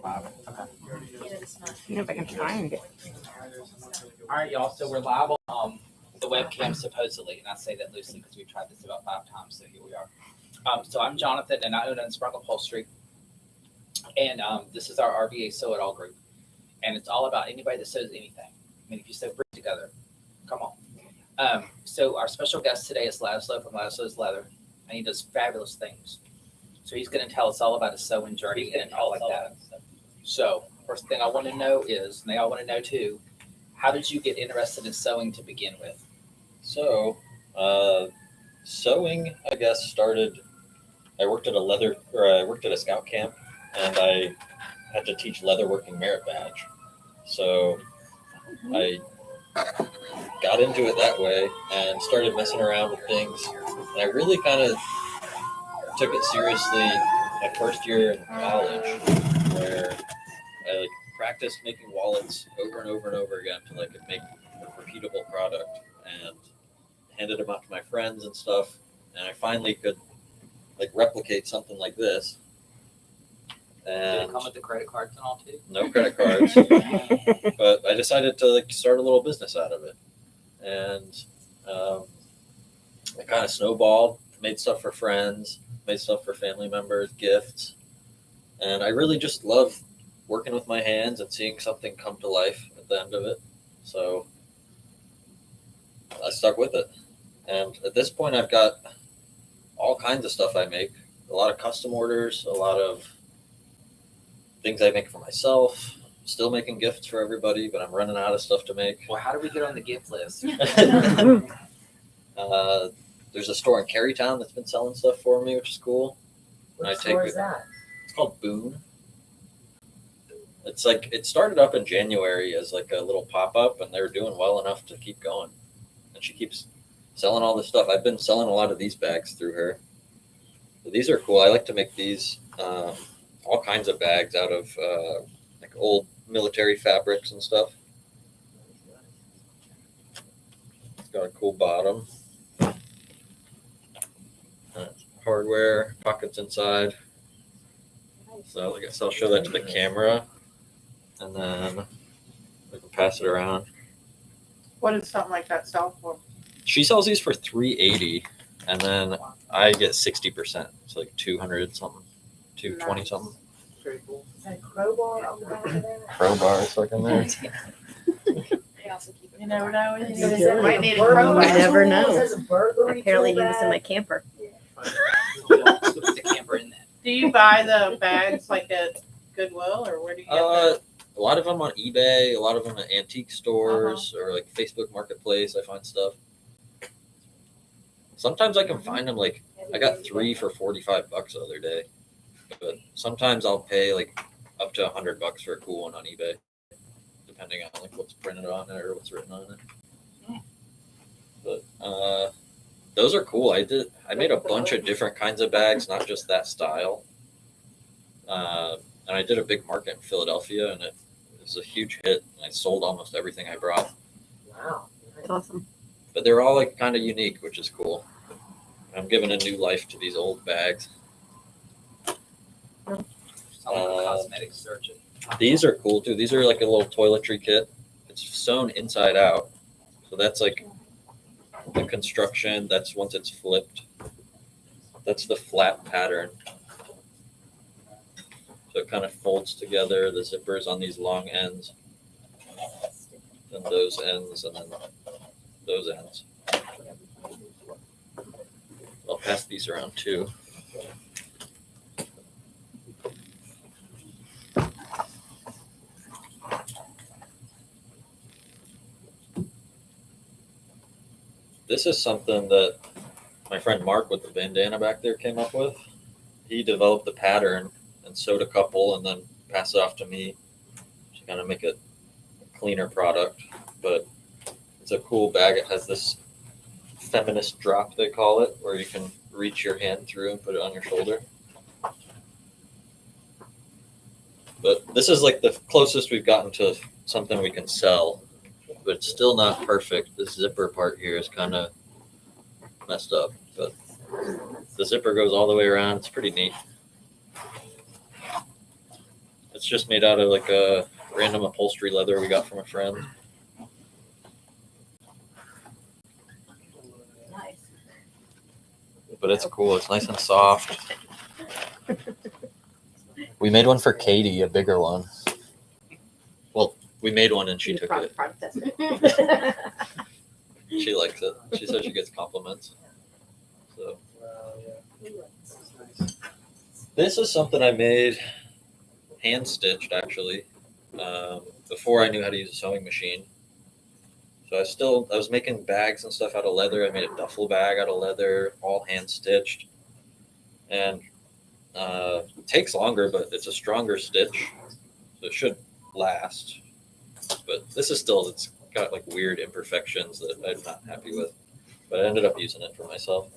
live. Okay. If I can find it. All right, y'all. So we're live on the webcam supposedly, and I say that loosely because we've tried this about 5 times. So here we are. So I'm Jonathan, and I own Unsprung Upholstery, and this is our RVA Sew It All group, and it's all about anybody that sews anything. I mean, if you sew brick together, come on. So our special guest today is Laszlo from Laszlo's Leather, and he does fabulous things. So he's going to tell us all about his sewing journey and all like that. So first thing I want to know is, and they all want to know too, how did you get interested in sewing to begin with? So, sewing, I guess, started. I worked at a scout camp, and I had to teach leatherworking merit badge. So I got into it that way and started messing around with things. And I really kind of took it seriously my first year in college, where I practiced making wallets over and over and over again until I could make a repeatable product, and handed them out to my friends and stuff. And I finally could replicate something like this. And Did it come with the credit cards and all too? no credit cards, but I decided to start a little business out of it, and it kind of snowballed. Made stuff for friends, made stuff for family members, gifts, and I really just love working with my hands and seeing something come to life at the end of it. So I stuck with it, and at this point, I've got all kinds of stuff I make. A lot of custom orders, a lot of things I make for myself, still making gifts for everybody, but I'm running out of stuff to make. Well, how do we get on the gift list? There's a store in Carytown that's been selling stuff for me, which is cool. What store is that? It's called Boone. It's it started up in January as a little pop-up, and they're doing well enough to keep going. And she keeps selling all this stuff. I've been selling a lot of these bags through her. So these are cool. I like to make these all kinds of bags out of old military fabrics and stuff. It's got a cool bottom. Hardware, pockets inside. So I guess I'll show that to the camera, and then we can pass it around. What does something like that sell for? She sells these for $380, and then I get 60%. It's like 200 something, 220 something. Very cool. Is that a crowbar on the back of that? Crowbar is in there. You never know. You Might need a burglary crowbar. tool? You never know. It says a burglary Apparently he tool was in my bag. camper. Put the camper in that. Do you buy the bags like at Goodwill, or where do you get them? A lot of them on eBay, a lot of them at antique stores or Facebook Marketplace. I find stuff. Sometimes I can find them I got 3 for $45 the other day, but sometimes I'll pay up to $100 for a cool one on eBay, depending on what's printed on it or what's written on it. But those are cool. I made a bunch of different kinds of bags, not just that style. And I did a big market in Philadelphia, and it was a huge hit. I sold almost everything I brought. Wow. It's awesome. But they're all kind of unique, which is cool. I'm giving a new life to these old bags. Cosmetic surgeon. These are cool too. These are a little toiletry kit. It's sewn inside out. So that's the construction. That's once it's flipped. That's the flat pattern. So it kind of folds together. The zippers on these long ends. Then those ends, and then those ends. I'll pass these around too. This is something that my friend Mark with the bandana back there came up with. He developed the pattern and sewed a couple and then passed it off to me to kind of make a cleaner product. But it's a cool bag. It has this feminist drop, they call it, where you can reach your hand through and put it on your shoulder. But this is the closest we've gotten to something we can sell, but it's still not perfect. This zipper part here is kind of messed up, but the zipper goes all the way around. It's pretty neat. It's just made out of like a random upholstery leather we got from a friend. Nice. But it's cool. It's nice and soft. We made one for Katie, a bigger one. Well, we made one and she took it. She likes it. She says she gets compliments. So this is something I made hand stitched actually, before I knew how to use a sewing machine. So I was making bags and stuff out of leather. I made a duffel bag out of leather, all hand stitched, and it takes longer, but it's a stronger stitch, so it should last. But this is still, it's got like weird imperfections that I'm not happy with, but I ended up using it for myself.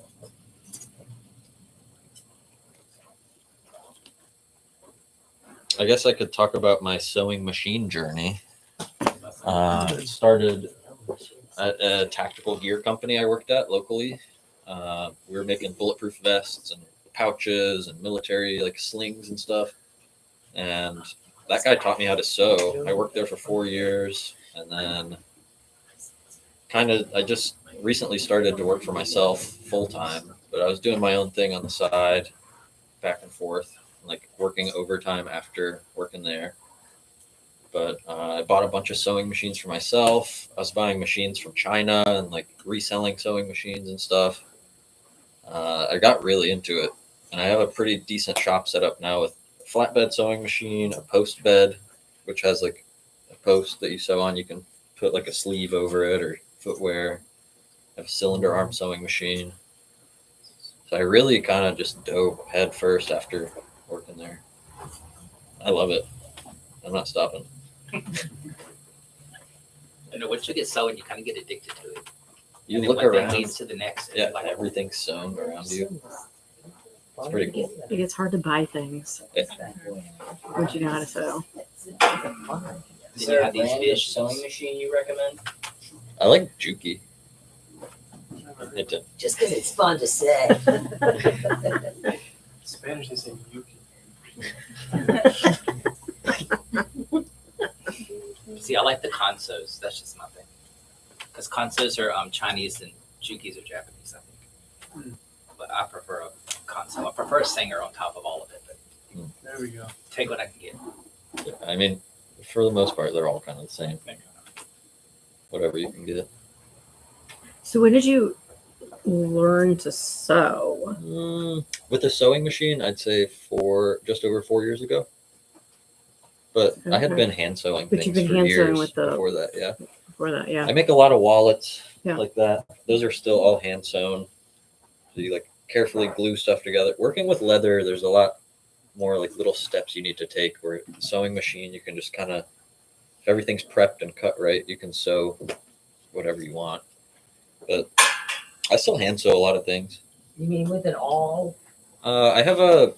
I guess I could talk about my sewing machine journey. It started at a tactical gear company I worked at locally. We were making bulletproof vests and pouches and military like slings and stuff. And that guy taught me how to sew. I worked there for 4 years, and then I just recently started to work for myself full time, but I was doing my own thing on the side, back and forth, like working overtime after working there. But I bought a bunch of sewing machines for myself. I was buying machines from China and like reselling sewing machines and stuff. I got really into it, and I have a pretty decent shop set up now with a flatbed sewing machine, a post bed, which has like a post that you sew on. You can put like a sleeve over it or footwear. I have a cylinder arm sewing machine. So I really kind of just dove head first after working there. I love it. I'm not stopping. You know, once you get sewing, you kind of get addicted to it. You And look one thing around, leads to the next. and yeah, like everything's sewn around you. It's pretty cool. It gets hard to buy things once you know how to sew. Is there a brand of sewing machine you recommend? I like Juki. It did. Just because it's fun to say. Spanish, they say yuki. See, I like the consos. That's just my thing. Because consos are Chinese and jukis are Japanese, I think. But I prefer a conso. I prefer a singer on top of all of it. But There we go. take what I can get. Yeah, I mean, for the most part, they're all kind of the same. Whatever you can get. So when did you learn to sew? With a sewing machine, I'd say just over 4 years ago. But I had Okay. been hand sewing But things you've been for hand years sewing with the- before that. Yeah, Before that, yeah. I make a lot of wallets Yeah. like that. Those are still all hand sewn. So you like carefully glue stuff together. Working with leather, there's a lot more like little steps you need to take. Where sewing machine, you can just kind of, if everything's prepped and cut right, you can sew whatever you want. But I still hand sew a lot of things. You mean with an awl? I have it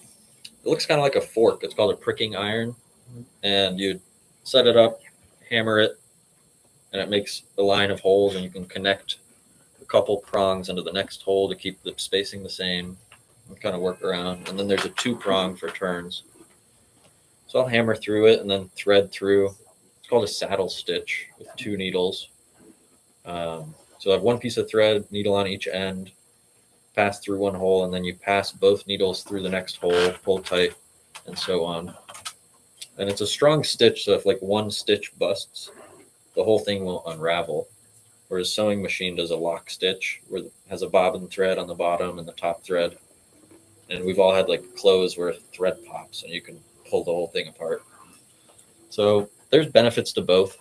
looks kind of like a fork. It's called a pricking iron. And you set it up, hammer it, and it makes a line of holes, and you can connect a couple prongs into the next hole to keep the spacing the same and kind of work around. And then there's a 2-prong for turns. So I'll hammer through it and then thread through. It's called a saddle stitch with 2 needles. So I have 1 piece of thread, needle on each end, pass through 1 hole, and then you pass both needles through the next hole, pull tight, and so on. And it's a strong stitch, so if like 1 stitch busts, the whole thing will unravel. Whereas sewing machine does a lock stitch where it has a bobbin thread on the bottom and the top thread. And we've all had like clothes where thread pops and you can pull the whole thing apart. So there's benefits to both.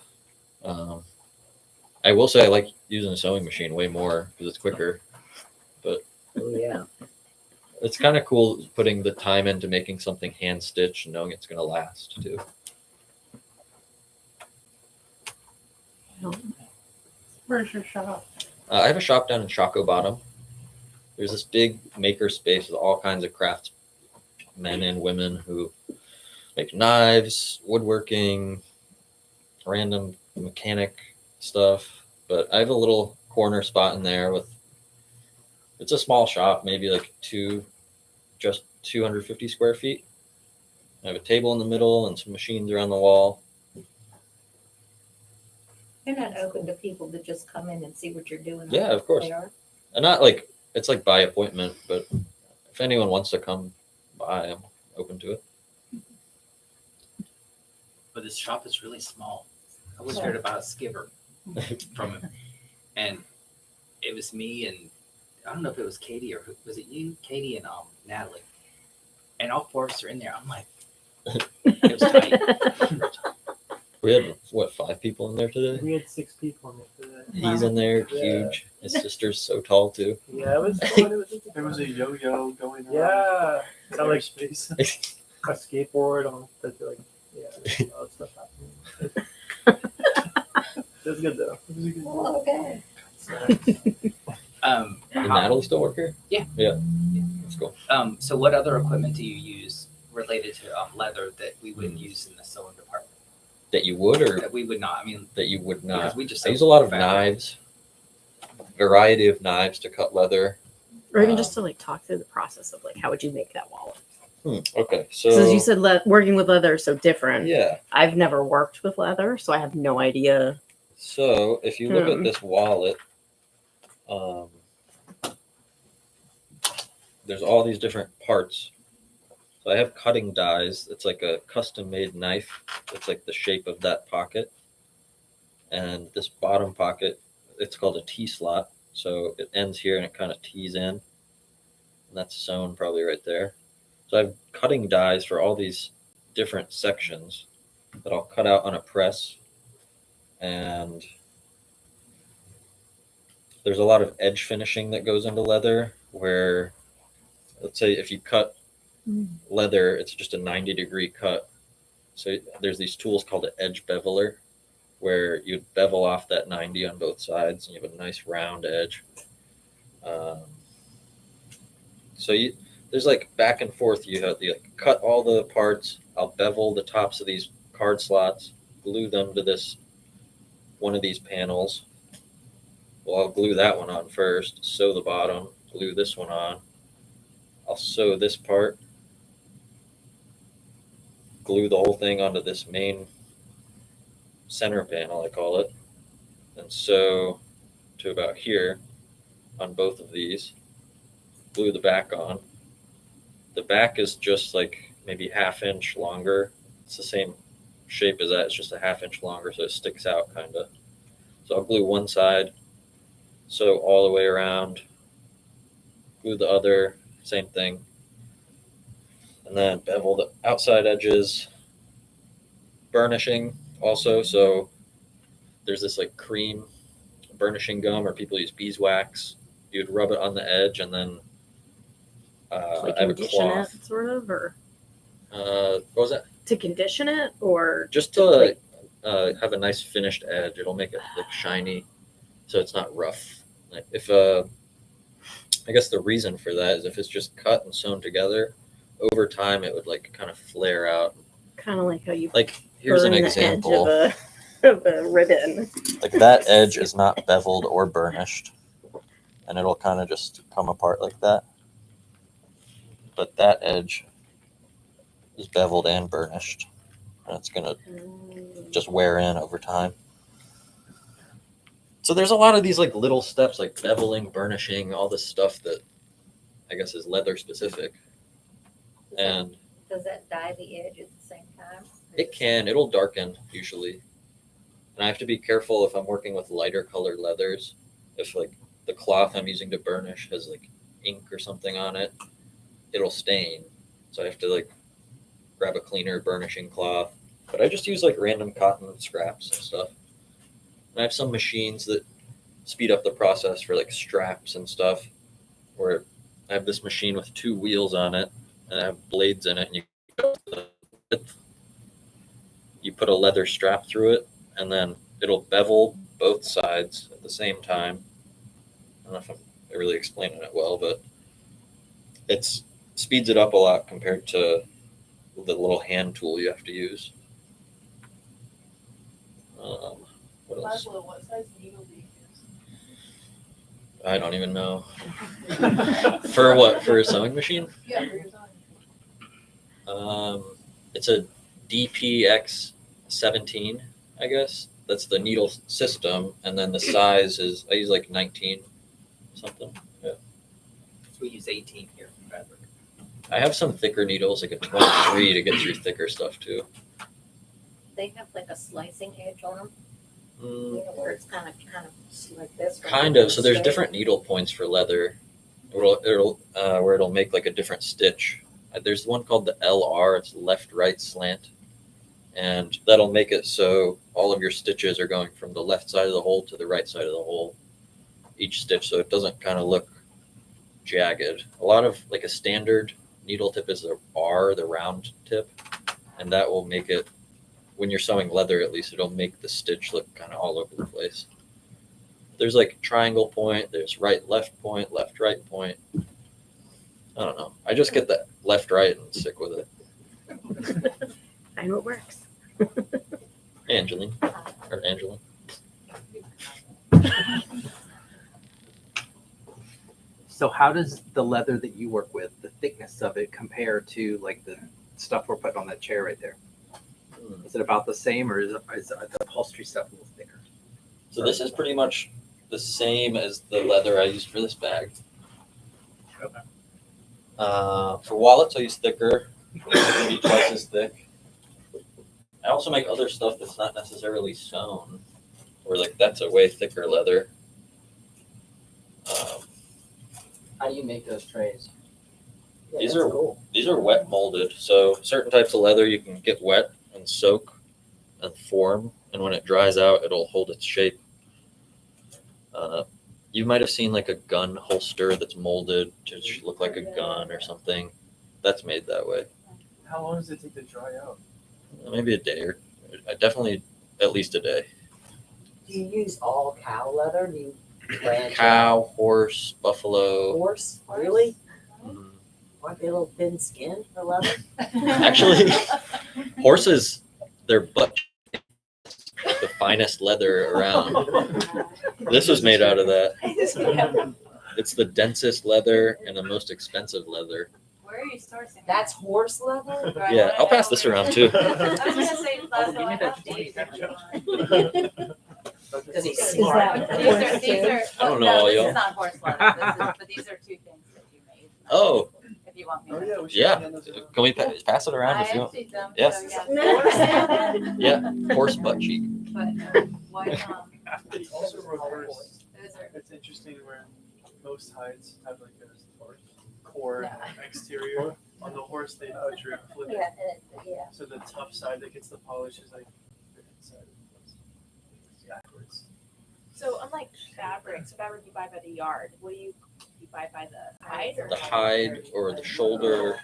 I will say I like using a sewing machine way more because it's quicker. But Oh, yeah. it's kind of cool putting the time into making something hand stitched and knowing it's going to last too. Where's your shop? I have a shop down in Chaco Bottom. There's this big maker space with all kinds of crafts, men and women who make knives, woodworking, random mechanic stuff. But I have a little corner spot in there it's a small shop, maybe like just 250 square feet. I have a table in the middle and some machines around the wall. You're not open to people to just come in and see what you're doing. Yeah, of course. They are? And not like it's like by appointment, but if anyone wants to come by, I'm open to it. But this shop is really small. I was heard about a skiver from him, and it was me and I don't know if it was Katie or was it you, Katie and Natalie, and all four of us are in there. I'm like, it was tight. We had what 5 people in there today. We had 6 people in it today. He's in there, Yeah. huge. His sister's so tall too. Yeah, it was fun. There was a yo-yo going around. Yeah, kind of like space. a skateboard on the like. Yeah, all that stuff happening. It was good though. It was a good Oh, okay. Did Natalie still work here? Yeah. Yeah. That's cool. So what other equipment do you use related to leather that we wouldn't use in the sewing department? That you would or That we would not. I mean, that you would not? because we just I use a lot of fabric. knives, variety of knives to cut leather. Or even just to like talk through the process of like how would you make that wallet? Okay, Because so you said working with leather is so different. yeah. I've never worked with leather, so I have no idea. So if you look at this wallet, there's all these different parts. So I have cutting dies. It's like a custom made knife. It's like the shape of that pocket. And this bottom pocket, it's called a T-slot. So it ends here and it kind of tees in. And that's sewn probably right there. So I have cutting dies for all these different sections that I'll cut out on a press. And there's a lot of edge finishing that goes into leather where, let's say if you cut leather, it's just a 90-degree cut. So there's these tools called an edge beveler where you bevel off that 90 on both sides and you have a nice round edge. There's like back and forth. You like cut all the parts. I'll bevel the tops of these card slots, glue them to this one of these panels. Well, I'll glue that one on first, sew the bottom, glue this one on. I'll sew this part, glue the whole thing onto this main center panel, I call it, and sew to about here on both of these. Glue the back on. The back is just like maybe 1/2 inch longer. It's the same shape as that. It's just a 1/2 inch longer, so it sticks out kind of. So I'll glue one side, sew all the way around, glue the other, same thing, and then bevel the outside edges. Burnishing also, so there's this like cream burnishing gum, or people use beeswax. You'd rub it on the edge and then Like I have a condition cloth. it, sort of, or What was that? to condition it, or Just to have a nice finished edge. It'll make it like shiny, so it's not rough. Like if I guess the reason for that is if it's just cut and sewn together, over time it would like kind of flare out. kind of like how you Like here's an burn example. the edge of a ribbon. Like that edge is not beveled or burnished, and it'll kind of just come apart like that. But that edge is beveled and burnished, and it's gonna just wear in over time. So there's a lot of these like little steps, like beveling, burnishing, all this stuff that I guess is leather specific. And Does that dye the edge at the same time? it'll darken usually. And I have to be careful if I'm working with lighter colored leathers. If like the cloth I'm using to burnish has like ink or something on it, it'll stain. So I have to like grab a cleaner burnishing cloth. But I just use like random cotton scraps and stuff. And I have some machines that speed up the process for like straps and stuff, where I have this machine with 2 wheels on it and I have blades in it, and you put a leather strap through it, and then it'll bevel both sides at the same time. I don't know if I'm really explaining it well, but it speeds it up a lot compared to the little hand tool you have to use. What else? Laszlo, what size needle do you use? I don't even know. For what? For a sewing machine? Yeah, for your It's a DPX17, I guess. That's the needle system, and then the size is I use like 19 something. Yeah. We use 18 here from fabric. I have some thicker needles, like a 23 to get through thicker stuff too. They have like a slicing edge on them, Mm, where it's kind of like this. kind of. So there's different needle points for leather. Where it'll make like a different stitch. There's one called the LR. It's left right slant, and that'll make it so all of your stitches are going from the left side of the hole to the right side of the hole, each stitch, so it doesn't kind of look jagged. A lot of like a standard needle tip is the R, the round tip, and that will make it, when you're sewing leather at least, it'll make the stitch look kind of all over the place. There's like triangle point, there's right left point, left right point. I don't know. I just get the left right and stick with it. I know it works. Angeline or Angeline. So how does the leather that you work with, the thickness of it, compare to like the stuff we're putting on that chair right there? Is it about the same, or is the upholstery stuff a little thicker? So this is pretty much the same as the leather I used for this bag. Okay. For wallets, I use thicker, maybe twice as thick. I also make other stuff that's not necessarily sewn, or like that's a way thicker leather. How do you make those trays? Yeah, These that's are- cool. These are wet molded, so certain types of leather you can get wet and soak and form, and when it dries out, it'll hold its shape. You might have seen like a gun holster that's molded to look like a gun or something. That's made that way. How long does it take to dry out? Maybe a day or definitely at least a day. Do you use all cow leather? Do you branch out? Cow, horse, buffalo. Horse? Really? Mhm. Aren't they a little thin skinned for leather? Actually, horses, their butt the finest leather around. This was made out of that. It's the densest leather and the most expensive leather. Where are you sourcing? That's horse leather? Right, Yeah, I'll pass this around too. I was gonna say, Laszlo, I have these. Because he's Is smart. that- These are, I don't know, no, this y'all. is not horse leather, but these are two things that you made. Oh, If you want me Oh, to. yeah, we should yeah. hand those around. Can we pass it around I if you want? emptied them, Yes. so yeah. Yeah, horse butt cheek. But, what, It's also reverse. those are, It's interesting where most hides have like a core Yeah. exterior. On the horse, they flip it. Yeah. So the tough side that gets the polish is like the inside. Backwards. So unlike fabric you buy by the yard, what do you buy by the hide or? The hide or the shoulder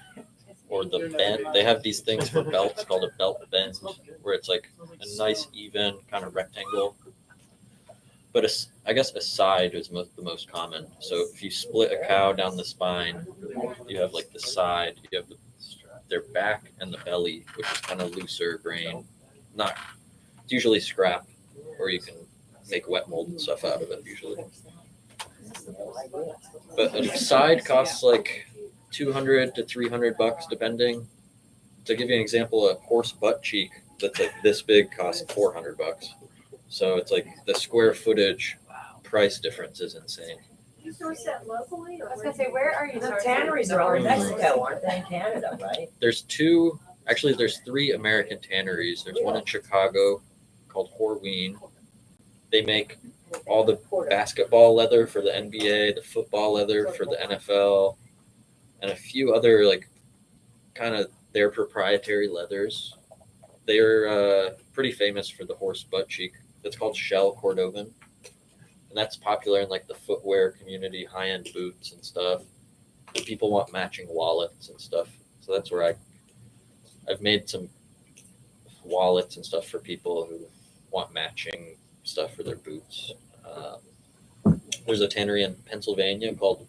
or the bend. They have these things for belts called a belt bend, where it's like a nice even kind of rectangle. But I guess a side is the most common. So if you split a cow down the spine, you have like the side, you have their back and the belly, which is kind of looser grain. It's usually scrap, or you can make wet mold and stuff out of it usually. But a side costs like $200 to $300 depending. To give you an example, a horse butt cheek that's like this big costs $400. So it's like the square footage price difference is insane. You source that locally or? I was gonna say, where are you The sourcing? tanneries are all in Mexico, aren't they, in Canada, right? There's three American tanneries. There's one in Chicago called Horween. They make all the basketball leather for the NBA, the football leather for the NFL, and a few other like kind of their proprietary leathers. They're pretty famous for the horse butt cheek. It's called Shell Cordovan, and that's popular in like the footwear community, high-end boots and stuff. And people want matching wallets and stuff, so that's where I've made some wallets and stuff for people who want matching stuff for their boots. There's a tannery in Pennsylvania called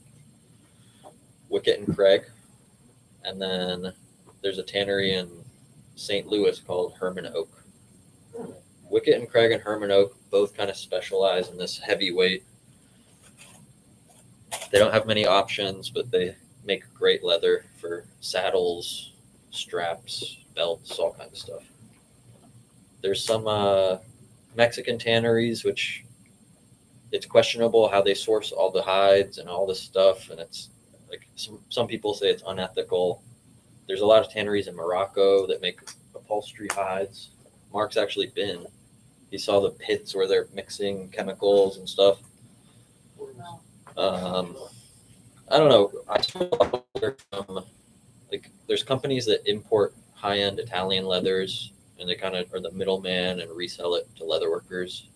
Wicket and Craig, and then there's a tannery in St. Louis called Herman Oak. Wicket and Craig and Herman Oak both kind of specialize in this heavyweight. They don't have many options, but they make great leather for saddles, straps, belts, all kinds of stuff. There's some Mexican tanneries, which it's questionable how they source all the hides and all this stuff, and it's like some people say it's unethical. There's a lot of tanneries in Morocco that make upholstery hides. Mark's actually been. He saw the pits where they're mixing chemicals and stuff. I don't know. I saw a lot of leather from, like, there's companies that import high-end Italian leathers, and they kind of are the middleman and resell it to leather workers.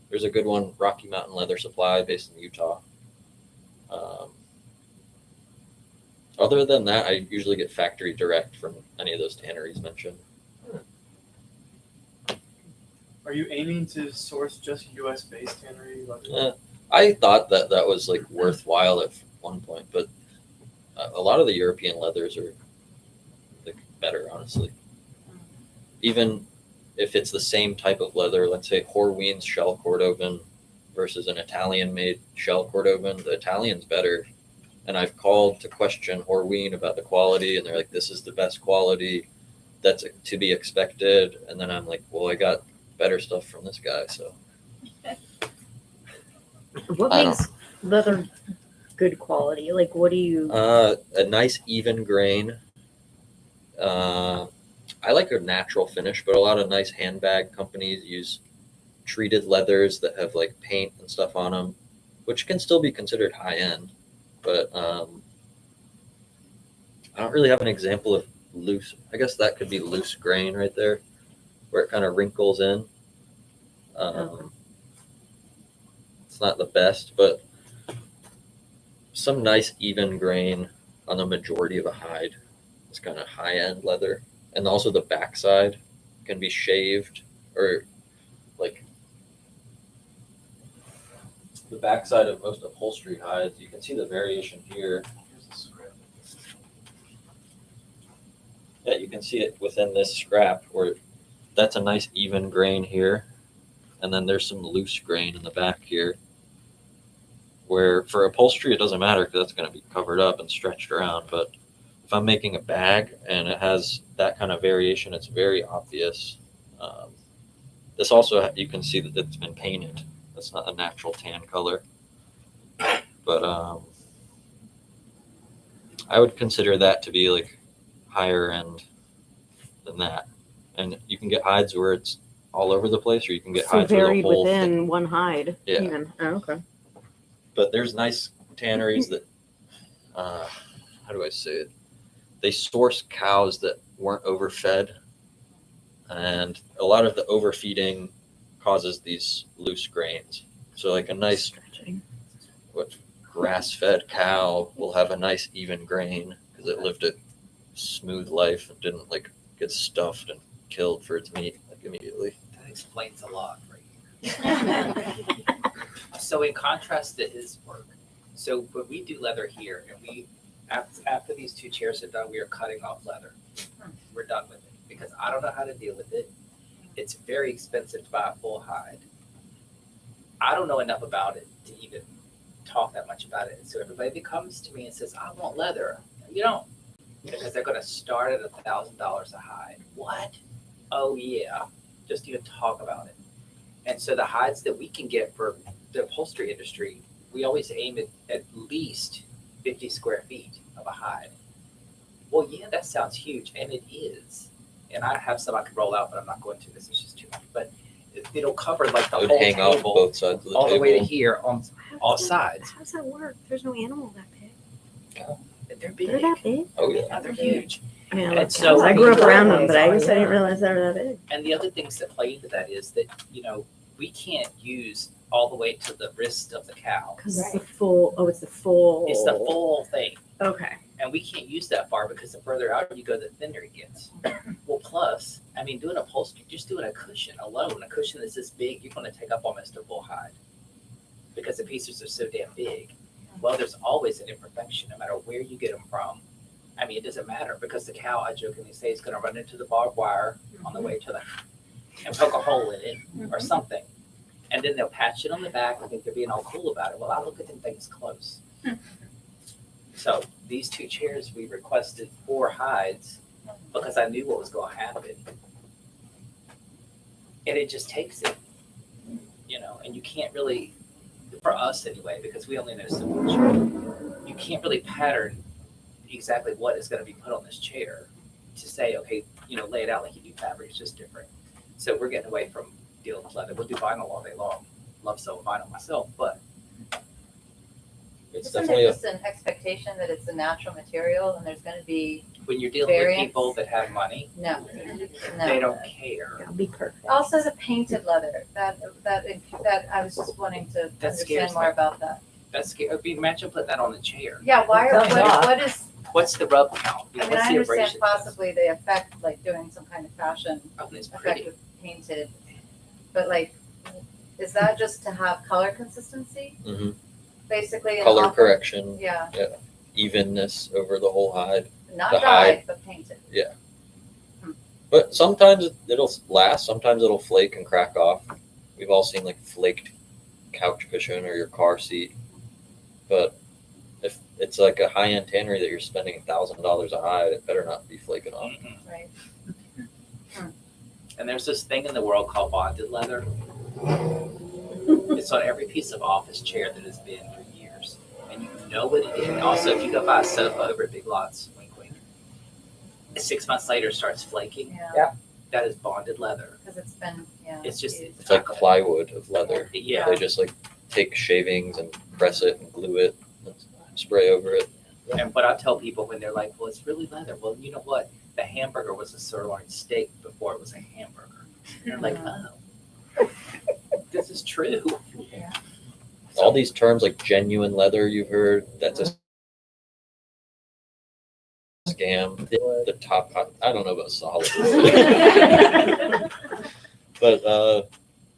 There's a good one, Rocky Mountain Leather Supply, based in Utah. Other than that, I usually get factory direct from any of those tanneries mentioned. Are you aiming to source just U.S. based tannery leather? I thought that was like worthwhile at one point, but a lot of the European leathers are like better, honestly. Even if it's the same type of leather, let's say Horween's shell Cordovan versus an Italian-made shell Cordovan, the Italian's better. And I've called to question Horween about the quality, and they're like, "This is the best quality that's to be expected." And then I'm like, "Well, I got better stuff from this guy." So What I makes leather good quality? Like, what do you? a nice even grain. I like a natural finish, but a lot of nice handbag companies use treated leathers that have like paint and stuff on them, which can still be considered high end. But I don't really have an example of loose. I guess that could be loose grain right there, where it kind of wrinkles in. It's not the best, but some nice even grain on the majority of a hide is kind of high end leather. And also the backside can be shaved, or like the backside of most upholstery hides. You can see the variation here. Yeah, you can see it within this scrap where that's a nice even grain here. And then there's some loose grain in the back here, where for upholstery, it doesn't matter because that's going to be covered up and stretched around. But if I'm making a bag and it has that kind of variation, it's very obvious. This also, you can see that it's been painted. That's not a natural tan color. But I would consider that to be like higher end than that. And you can get hides where it's all over the place, or you can get So hides where the varied whole within thing. one hide. Yeah. Even. Oh, okay. But there's nice tanneries that, how do I say it? They source cows that weren't overfed, and a lot of the overfeeding causes these loose grains. So like a nice Stretching. grass-fed cow will have a nice even grain because it lived a smooth life and didn't like get stuffed and killed for its meat like immediately. That explains a lot right here. So in contrast to his work, so when we do leather here, and we after these two chairs are done, we are cutting off leather. We're done with it because I don't know how to deal with it. It's very expensive to buy a full hide. I don't know enough about it to even talk that much about it. So everybody that comes to me and says, "I want leather," you don't, because they're going to start at $1,000 a hide. What? Oh yeah, just even talk about it. And so the hides that we can get for the upholstery industry, we always aim at least 50 square feet of a hide. Well, yeah, that sounds huge, and it is. And I have some I could roll out, but I'm not going to because it's just too much. But it'll cover like the It would whole hang off table, both sides of the all table. the way to here on all sides. How does that work? There's no animal that big. They're big. They're that big. Oh yeah. Yeah, they're huge. I mean, I, And love so- cows. I grew up around them, but I guess I didn't realize they were that big. And the other things that play into that is that, we can't use all the way to the wrist of the cow. Because it's the full. Oh, it's the full. It's the full thing. Okay. And we can't use that far because the further out you go, the thinner it gets. Well, plus, I mean, doing upholstery, just doing a cushion alone, a cushion that's this big, you're going to take up almost a full hide because the pieces are so damn big. Well, there's always an imperfection no matter where you get them from. I mean, it doesn't matter because the cow, I jokingly say, is going to run into the barbed wire on the way to the and poke a hole in it or something. And then they'll patch it on the back and think they're being all cool about it. Well, I look at them things close. So these two chairs, we requested 4 hides because I knew what was going to happen. And it just takes it, and you can't really, for us anyway, because we only know so much, you can't really pattern exactly what is going to be put on this chair to say, okay, lay it out like you do fabric. It's just different. So we're getting away from dealing with leather. We'll do vinyl all day long. Love sewing vinyl myself, but It's Isn't definitely there just an expectation that it's a natural material and there's gonna be, when you're dealing with Variants? people that have money, no, they no. don't care. That'll be perfect. Also the painted leather, that I was just wanting to That scares understand more me. about that. That's scary. Imagine putting that on the chair. Yeah, why, Sounds odd. what is, What's the rub count? I mean, What's I the understand abrasion? possibly the effect, like doing some kind of fashion Oh, it's effect pretty. with painted, but like, is that just to have color consistency? Mhm. Basically, and color offer- correction, Yeah, evenness over the whole hide. not The dyed, hide. but painted. But sometimes it'll last, sometimes it'll flake and crack off. We've all seen like flaked couch cushion or your car seat. But if it's like a high-end tannery that you're spending $1,000 a hide, it better not be flaking off. Mhm. Right. And there's this thing in the world called bonded leather. It's on every piece of office chair that has been for years. And you know what it is. Also, if you go buy a sofa over at Big Lots, wink, wink, 6 months later it starts flaking. Yeah, That is bonded leather. because it's been, yeah. It's just, used. It's like plywood of leather. yeah. They just like take shavings and press it and glue it and spray over it. And what I tell people when they're like, well, it's really leather. Well, you know what? The hamburger was a sirloin steak before it was a hamburger. And they're like, oh, this is true. All these terms like genuine leather you've heard, that's a scam. The top, I don't know about solid. But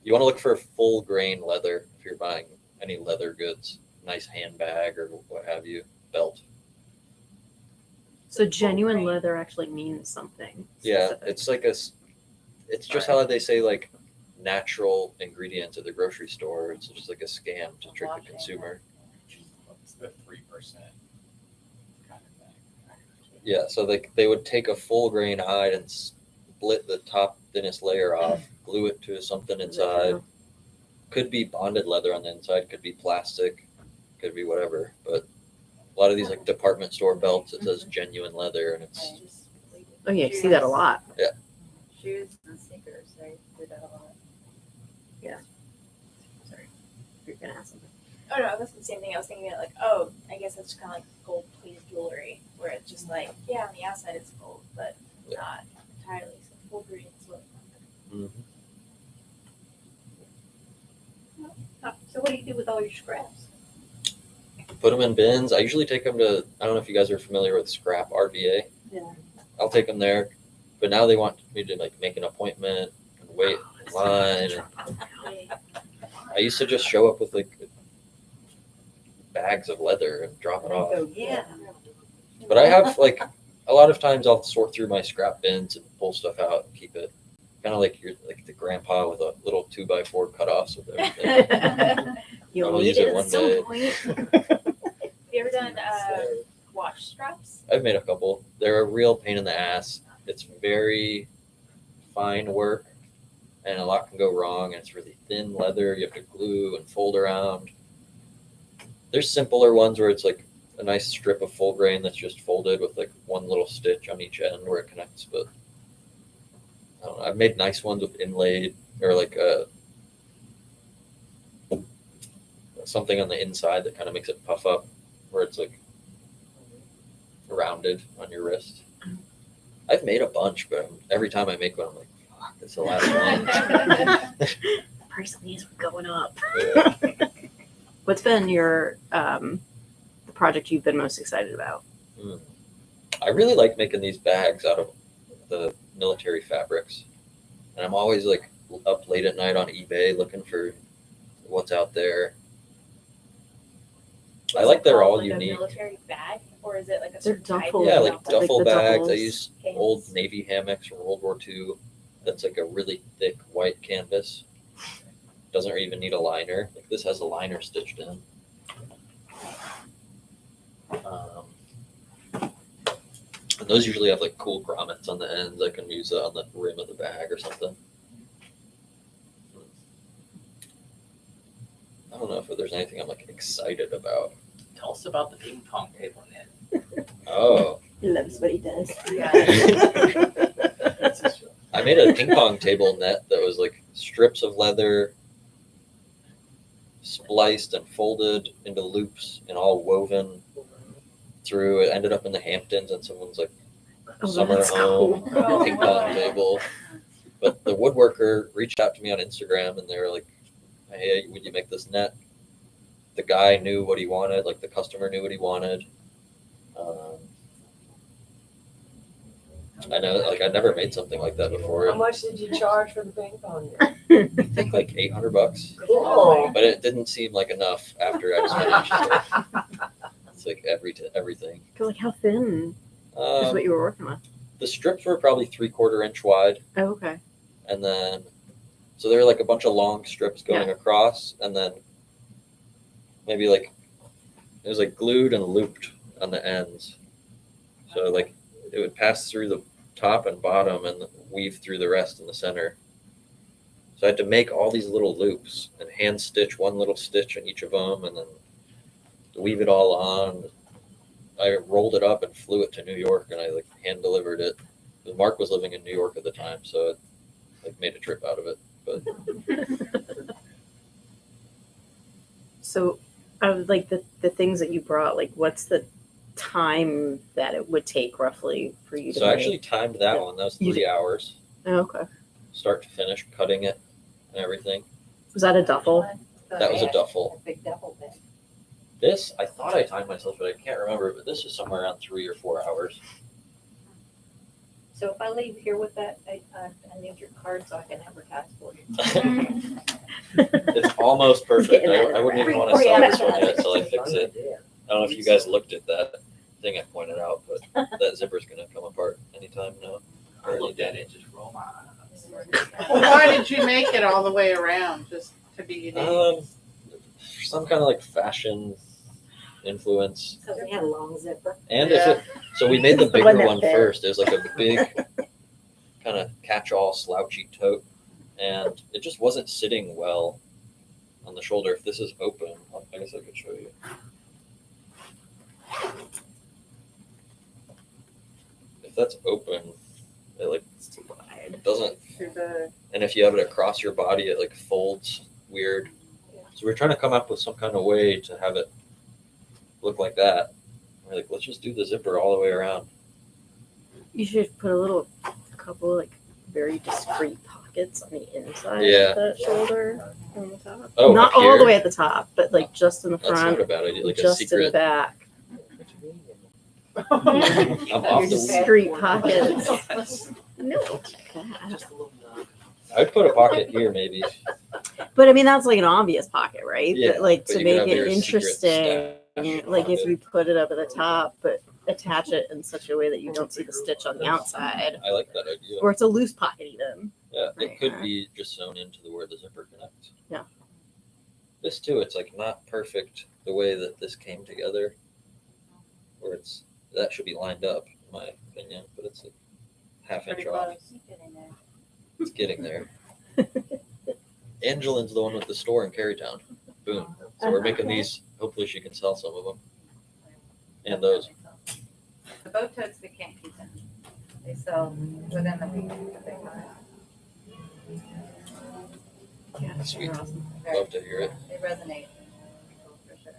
you want to look for full grain leather if you're buying any leather goods, nice handbag or what have you, belt. So genuine leather actually means something. Yeah, specific. it's like it's just how they say like natural ingredients at the grocery store. It's just like a scam to trick the consumer. It's the 3% kind of thing. Yeah, so they would take a full grain hide and split the top thinnest layer off, glue it to something inside. Could be bonded leather on the inside, could be plastic, could be whatever. But a lot of these like department store belts, it says genuine leather, and it's Oh yeah, you see that a lot. Shoes and sneakers, right? Do that a lot. Sorry, you're gonna ask something. Oh no, that's the same thing. I was thinking like, oh, I guess it's kind of like gold plated jewelry, where it's just like, yeah, on the outside it's gold, but not entirely. So full green is what. So what do you do with all your scraps? put them in bins. I usually take them to, I don't know if you guys are familiar with Scrap RVA. Yeah. I'll take them there, but now they want me to like make an appointment and wait in line. And I used to just show up with like bags of leather and drop it off. Yeah. But I have like a lot of times I'll sort through my scrap bins and pull stuff out and keep it kind of like you're like the grandpa with a little 2x4 cutoffs with everything. You'll I'll need use it it at one some day. point. Have you ever done watch straps? I've made a couple. They're a real pain in the ass. It's very fine work and a lot can go wrong. And it's really thin leather. You have to glue and fold around. There's simpler ones where it's like a nice strip of full grain that's just folded with like one little stitch on each end where it connects. But I don't know. I've made nice ones with inlaid or like something on the inside that kind of makes it puff up where it's like rounded on your wrist. I've made a bunch, but every time I make one, I'm like, fuck, that's the last one. Price of these were going up. Yeah. What's been your the project you've been most excited about? I really like making these bags out of the military fabrics. And I'm always like up late at night on eBay looking for what's out there. I like they're all like unique. A military bag, or is it like a They're certain type? duffel. Yeah, like Like duffel the bags. I duffels. use Okay. old Navy hammocks from World War II. That's like a really thick white canvas. Doesn't even need a liner. Like this has a liner stitched in. And those usually have like cool grommets on the ends. I can use it on the rim of the bag or something. I don't know if there's anything I'm like excited about. Tell us about the ping pong table net. Oh, He loves what he does. I made a ping pong table net that was like strips of leather spliced and folded into loops and all woven through. It ended up in the Hamptons and someone's like summer that's home cool. ping pong table. But the woodworker reached out to me on Instagram and they were like, "Hey, would you make this net?" The guy knew what he wanted, like the customer knew what he wanted. I know, like I never made something like that before. How much did you charge for the ping pong net? I think like $800, Cool. but it didn't seem like enough after I was finished. So it's like everything. Cause like how thin is what you were working with? The strips were probably 3/4 inch wide, Oh, okay. and then so there were like a bunch of long strips going across, and then maybe like it was like glued and looped on the ends, so like it would pass through the top and bottom and weave through the rest in the center. So I had to make all these little loops and hand stitch one little stitch in each of them, and then weave it all on. I rolled it up and flew it to New York, and I like hand delivered it. Mark was living in New York at the time, so it like made a trip out of it. But So, like the things that you brought, like what's the time that it would take roughly for you to so I make? actually timed that one. That was 3 hours, Oh, okay. start to finish, cutting it and everything. Was that a duffel? That was a duffel. Big duffel bag. This, I thought I timed myself, but I can't remember. But this is somewhere around 3 or 4 hours. So if I leave here with that, I need your card so I can advertise for you. It's almost perfect. I wouldn't even want to sell this one yet until I fix Funny it. idea. I don't know if you guys looked at that thing I pointed out, but that zipper's gonna come apart anytime now. I looked at it, just roll my eyes. Well, why did you make it all the way around, just to be unique? Some kind of like fashion influence. Because we had a long zipper. And if it, so we made the bigger Wasn't it one fair? first. It was like a big kind of catch-all slouchy tote, and it just wasn't sitting well on the shoulder. If this is open, I guess I could show you. If that's open, it like It's too wide. doesn't. To the, And if you have it across your body, it like folds weird. So we're trying to come up with some kind of way to have it look like that. We're like, let's just do the zipper all the way around. You should put a couple like very discreet pockets on the inside Yeah. of that shoulder on the top. Oh, Not up all here? the way at the top, but like just in the That's front, not a bad idea. Like a just in the secret. back. I'm Your off the. discreet pockets. No, check that. Just a little nug. I'd put a pocket here maybe. But I mean, that's like an obvious pocket, right? Yeah, But like but to you could make have it your secret interesting, stash like if pocket. you put it up at the top, but attach it in such a way that you don't see the stitch on the outside, I like that idea. or it's a loose pocket even. Yeah, Right. it could be just sewn into where the zipper connects. Yeah. This too, it's like not perfect the way that this came together. Where that should be lined up, in my opinion, but it's like half inch pretty off. close. It's getting there. Angelin's the one with the store in Carytown. Boom. So we're making these. Hopefully she can sell some of them. And those. The boat totes we can't keep in. They sell within the week if they buy. Yeah, Sweet. they're awesome. Love to hear it. They resonate. For sure.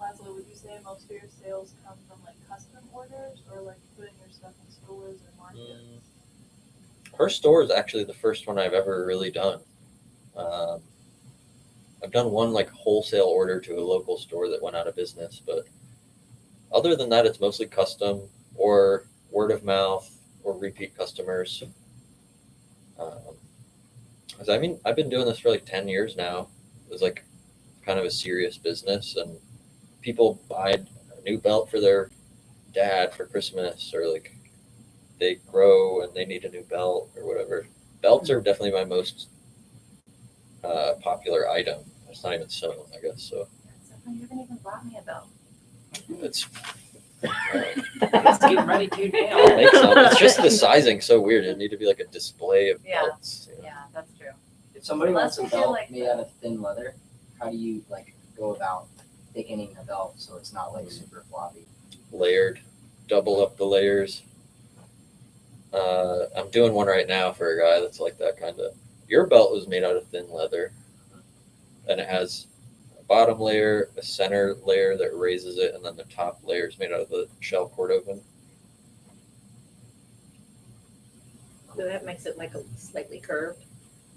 Laszlo, would you say most of your sales come from like custom orders or like putting your stuff in stores or markets? Her store is actually the first one I've ever really done. I've done one like wholesale order to a local store that went out of business, but other than that, it's mostly custom or word of mouth or repeat customers. 'Cause I mean, I've been doing this for like 10 years now. It was like kind of a serious business, and people buy a new belt for their dad for Christmas, or like they grow and they need a new belt or whatever. Belts are definitely my most popular item. It's not even sewn, I guess. So You haven't even bought me a belt. it's It's getting ready to now. I'll make some. It's just the sizing so weird. It need to be like a display of Yeah. belts. You know? Yeah, that's true. If somebody Unless wants a we feel belt like made out of thin leather, how do you like go about thickening the belt so it's not like super floppy? Layered, double up the layers. I'm doing one right now for a guy that's like that kind of. Your belt was made out of thin leather, and it has a bottom layer, a center layer that raises it, and then the top layer is made out of the shell Cordovan. So that makes it like a slightly curved.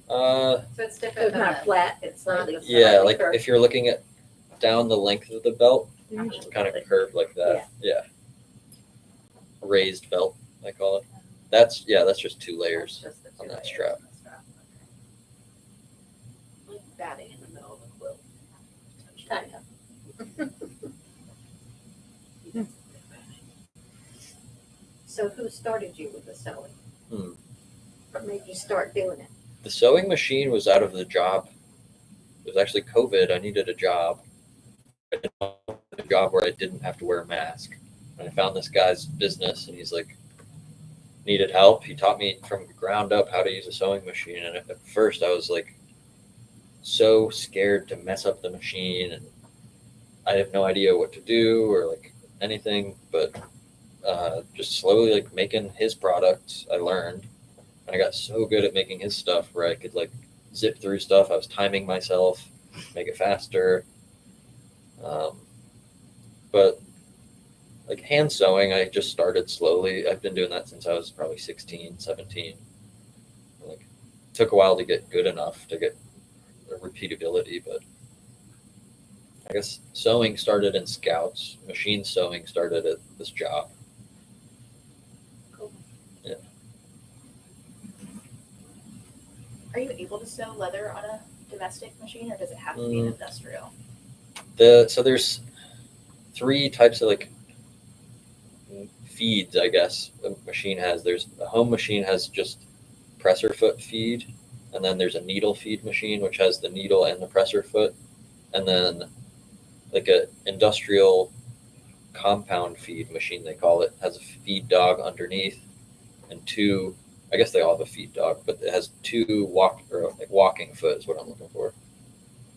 Uh, So it's So different it's than not a, flat, it's it's not slightly. the yeah, slightly like curved. if you're looking at down the length of the belt, Mhm. kind of curved like that. Yeah. Raised belt, I call it. That's just two layers just the two on that layers strap. on the strap. Like batting in the middle of a quilt. Kind of. So who started you with the sewing? Hmm. What made you start doing it? The sewing machine was out of the job. It was actually COVID. I needed a job. I didn't want a job where I didn't have to wear a mask. And I found this guy's business, and he's like, needed help. He taught me from the ground up how to use a sewing machine. And at first, I was like, so scared to mess up the machine, and I have no idea what to do or like anything. But just slowly, like making his products, I learned, and I got so good at making his stuff where I could like zip through stuff. I was timing myself, make it faster. But like hand sewing, I just started slowly. I've been doing that since I was probably 16, 17. Like, took a while to get good enough to get the repeatability, but I guess sewing started in Scouts. Machine sewing started at this job. Cool. Yeah. Are you able to sew leather on a domestic machine, or does it have to be an industrial? So there's three types of like feeds, I guess, a machine has. There's a home machine has just presser foot feed, and then there's a needle feed machine which has the needle and the presser foot, and then like a industrial compound feed machine, they call it, has a feed dog underneath and two, I guess they all have a feed dog, but it has two walking foot is what I'm looking for.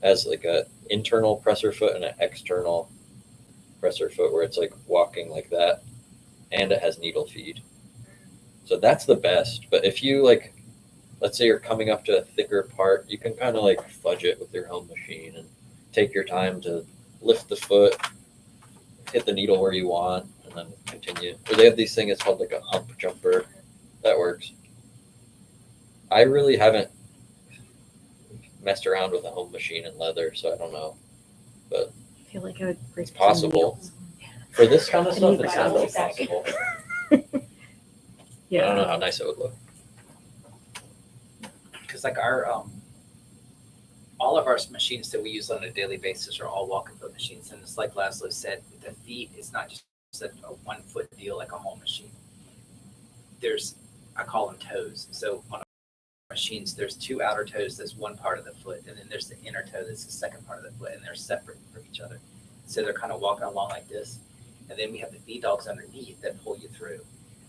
It has like a internal presser foot and an external presser foot where it's like walking like that, and it has needle feed. So that's the best. But if you like, let's say you're coming up to a thicker part, you can kind of like fudge it with your home machine and take your time to lift the foot, hit the needle where you want, and then continue. Or they have these things, it's called like a hump jumper. That works. I really haven't messed around with a home machine in leather, so I don't know. But I feel like I would break it's possible. For this kind of stuff, it sounds possible. Yeah. I don't know how nice it would look. Because like our all of our machines that we use on a daily basis are all walking foot machines, and it's like Laszlo said, the feet is not just a 1 foot deal like a home machine. There's, I call them toes. So on machines, there's two outer toes. That's one part of the foot, and then there's the inner toe. That's the second part of the foot, and they're separate from each other. So they're kind of walking along like this, and then we have the feed dogs underneath that pull you through.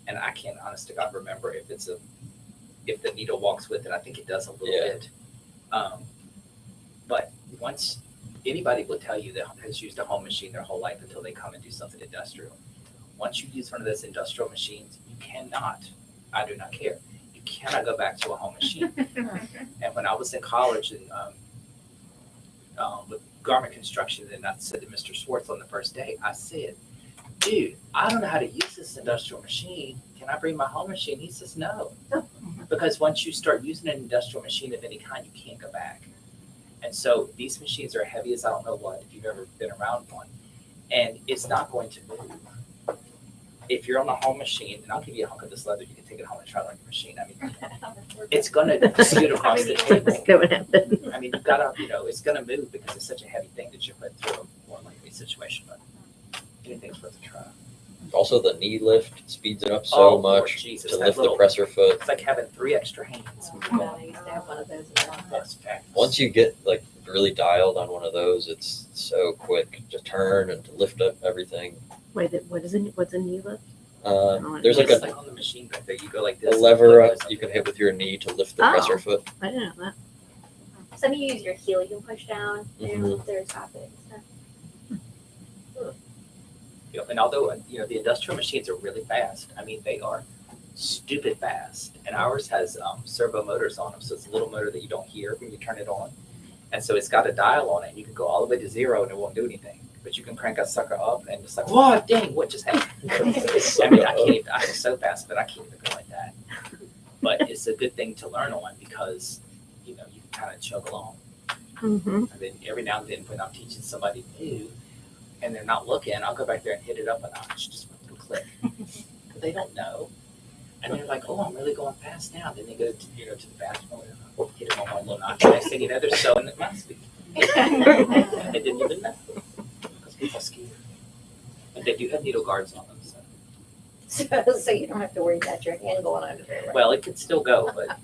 And I can't, honest to God, remember if the needle walks with it. I think it does a little bit. But once anybody will tell you that has used a home machine their whole life until they come and do something industrial. Once you use one of those industrial machines, you cannot, I do not care, you cannot go back to a home machine. And when I was in college and with garment construction, and I said to Mr. Swartz on the first day, I said, dude, I don't know how to use this industrial machine. Can I bring my home machine? He says, no. Because once you start using an industrial machine of any kind, you can't go back. And so these machines are heavy as I don't know what, if you've ever been around one. And it's not going to move. If you're on a home machine, and I'll give you a hunk of this leather, you can take it home and try it on your machine. I mean, it's going to scoot across the table. It's going to happen. I mean, you've got to, it's going to move because it's such a heavy thing that you put through a more likely situation. But anything's worth a try. Also, the knee lift speeds it up so Lord much Jesus, to that lift the little- presser foot. It's like having 3 extra hands. I used to have one of those in my office. Once you get like really dialed on one of those, it's so quick to turn and to lift up everything. Wait, what is it? What's a knee lift? There's like It's a, like on the machine back there. You go like a this. lever and you can hit with your knee to lift the Oh. presser foot. I didn't know that. Some you use your heel, you can push down. Mhm. There's top it and stuff. Yep. And although the industrial machines are really fast, I mean they are stupid fast. And ours has servo motors on them, so it's a little motor that you don't hear when you turn it on. And so it's got a dial on it, and you can go all the way to 0 and it won't do anything. But you can crank a sucker up, and it's like, whoa, dang, what just happened? I mean, I can't even, I'm so fast, but I can't even go like that. But it's a good thing to learn on because, you can kind of chug along. Mm-hmm. And then every now and then when I'm teaching somebody new and they're not looking, I'll go back there and hit it up a notch, just click. But they don't know. And they're like, oh, I'm really going fast now. Then they go to, to the bathroom and hit it on one little notch. And next thing you know, they're sewing at my speed. And they didn't even know. Because people are scared. But they do have needle guards on them. So you don't have to worry about your hand going under there. Right? Well, it could still go, but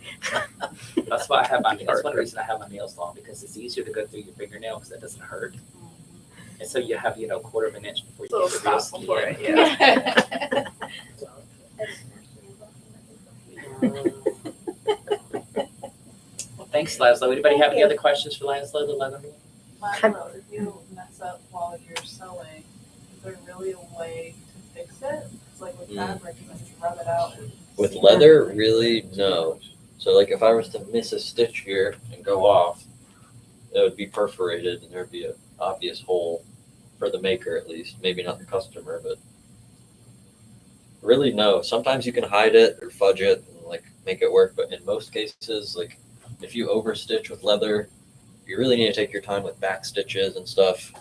that's why I have that's one reason I have my nails long, because it's easier to go through your fingernail because that doesn't hurt. And so you have, a quarter of an inch before you get the real skin. For it, yeah. Well, thanks, Laszlo. Anybody have any other questions for Laszlo, the leather man? Laszlo, if you mess up while you're sewing, is there really a way to fix it? It's like with fabric, you can just rub it out. With leather, really, no. So like if I was to miss a stitch here and go off, it would be perforated and there'd be an obvious hole for the maker at least. Maybe not the customer, but really no. Sometimes you can hide it or fudge it and like make it work, but in most cases, like if you overstitch with leather, you really need to take your time with back stitches and stuff.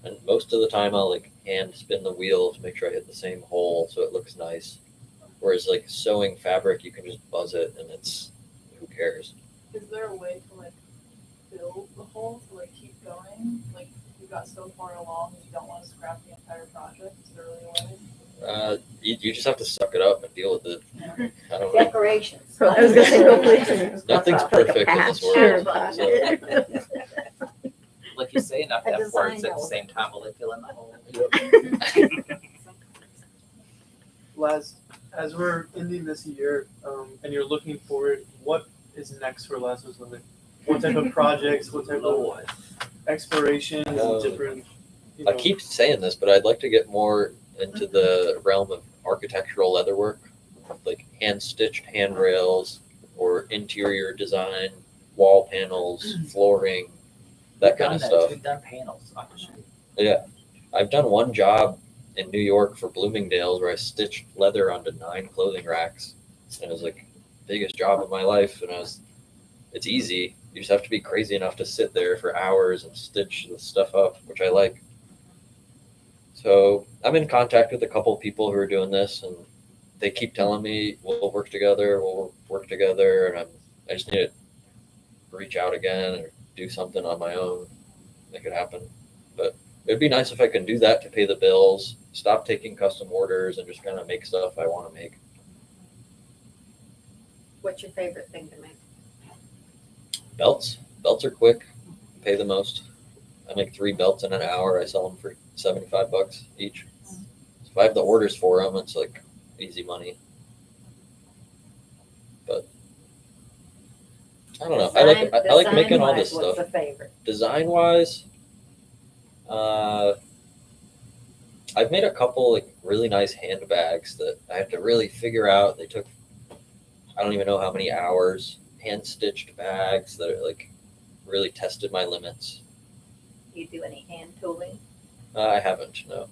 And most of the time I'll like hand spin the wheel to make sure I hit the same hole so it looks nice. Whereas like sewing fabric, you can just buzz it and it's, who cares? Is there a way to like fill the hole to like keep going? Like if you got so far along and you don't want to scrap the entire project, is there really a way? You just have to suck it up and deal with it. I don't know. Decorations. I was gonna say, hopefully. Nothing's perfect in this world. So. Well, if you say enough A F words design at the same time, will they fill in the hole? Laz, as we're ending this year, and you're looking forward, what is next for Laszlo's Limit? What type of projects? What type of explorations? Different. I keep saying this, but I'd like to get more into the realm of architectural leatherwork, like hand-stitched handrails or interior design, wall panels, flooring, that kind of stuff. We've done panels. I can show you. Yeah, I've done one job in New York for Bloomingdale's where I stitched leather onto 9 clothing racks, and it was like the biggest job of my life. And it's easy. You just have to be crazy enough to sit there for hours and stitch the stuff up, which I like. So I'm in contact with a couple of people who are doing this, and they keep telling me we'll work together, and I just need to reach out again or do something on my own, make it happen. But it'd be nice if I can do that to pay the bills, stop taking custom orders, and just kind of make stuff I want to make. What's your favorite thing to make? Belts are quick, pay the most. I make 3 belts in an hour. I sell them for $75 each. So if I have the orders for them, it's like easy money. But I don't know. I like making all this stuff. What's the favorite? Design wise, I've made a couple like really nice handbags that I had to really figure out. They took, I don't even know how many hours, hand stitched bags that are like really tested my limits. Do you do any hand tooling? I haven't, no.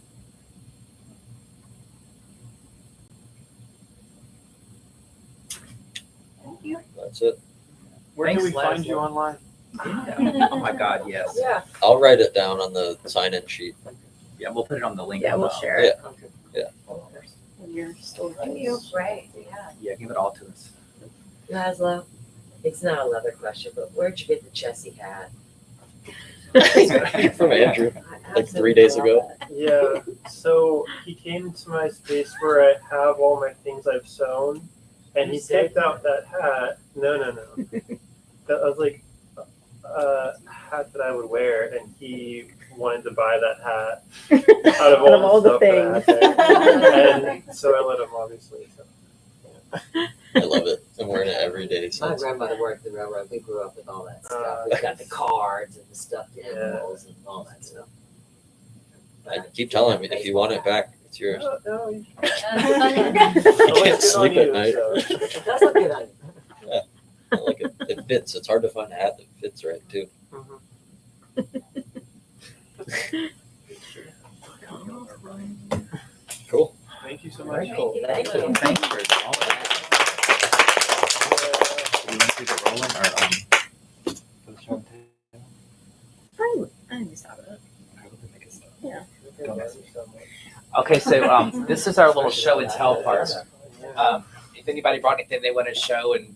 Thank you. That's it. Where Thanks, can we find Laszlo. you online? Oh my God, yes. Yeah. I'll write it down on the sign-in sheet. Yeah, we'll put it on the link. Yeah, we'll above. share it. Yeah. In your story. Right, yeah. Yeah, give it all to us. Laszlo, it's not a leather question, but where'd you get the Chessie hat? From Andrew, I like 3 absolutely days love ago. it. Yeah. So he came to my space where I have all my things I've sewn, and he picked out that hat. No. That was like a hat that I would wear, and he wanted to buy that hat out of all the stuff that I had there. And so I let him, obviously. So. I love it. I'm wearing it every day. So My it's- grandmother worked the railroad. We grew up with all that stuff. We got the cards and the stuffed animals and all that stuff. I keep telling him, if you want it back, it's yours. No, you I can't sleep at night. It does look good on you. I like it. It fits. It's hard to find a hat that fits right too. Cool. Thank you so much. Very cool. Thank you. Thanks for all that. We went through the rolling or I just thought of it. Yeah. Okay, so this is our little show and tell part. If anybody brought anything they want to show and